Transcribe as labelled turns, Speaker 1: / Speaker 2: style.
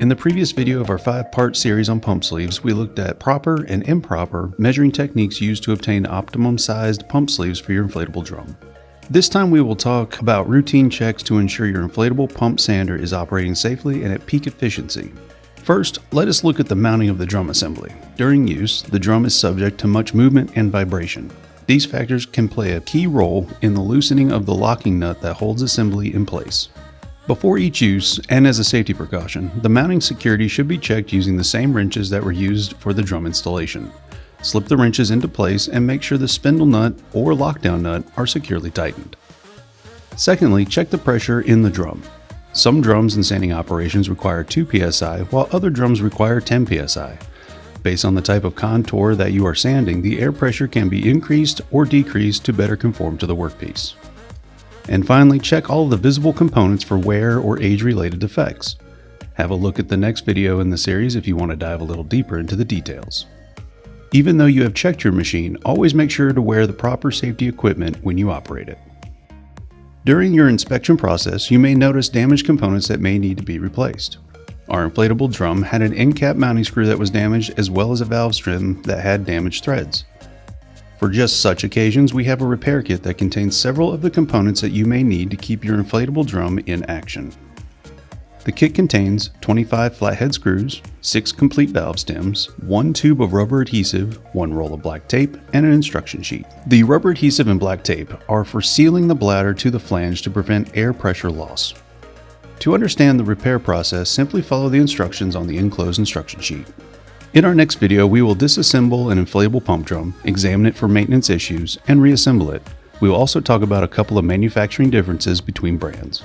Speaker 1: In the previous video of our 5-part series on pump sleeves, we looked at proper and improper measuring techniques used to obtain optimum sized pump sleeves for your inflatable drum. This time we will talk about routine checks to ensure your inflatable pump sander is operating safely and at peak efficiency. First, let us look at the mounting of the drum assembly. During use, the drum is subject to much movement and vibration. These factors can play a key role in the loosening of the locking nut that holds assembly in place. Before each use, and as a safety precaution, the mounting security should be checked using the same wrenches that were used for the drum installation. Slip the wrenches into place and make sure the spindle nut or lockdown nut are securely tightened. Secondly, check the pressure in the drum. Some drums and sanding operations require 2 psi, while other drums require 10 psi. Based on the type of contour that you are sanding, the air pressure can be increased or decreased to better conform to the workpiece. And finally, check all of the visible components for wear or age-related defects. Have a look at the next video in the series if you want to dive a little deeper into the details. Even though you have checked your machine, always make sure to wear the proper safety equipment when you operate it. During your inspection process, you may notice damaged components that may need to be replaced. Our inflatable drum had an end cap mounting screw that was damaged, as well as a valve stem that had damaged threads. For just such occasions, we have a repair kit that contains several of the components that you may need to keep your inflatable drum in action. The kit contains 25 flathead screws, 6 complete valve stems, 1 tube of rubber adhesive, 1 roll of black tape, and an instruction sheet. The rubber adhesive and black tape are for sealing the bladder to the flange to prevent air pressure loss. To understand the repair process, simply follow the instructions on the enclosed instruction sheet. In our next video, we will disassemble an inflatable pump drum, examine it for maintenance issues, and reassemble it. We will also talk about a couple of manufacturing differences between brands.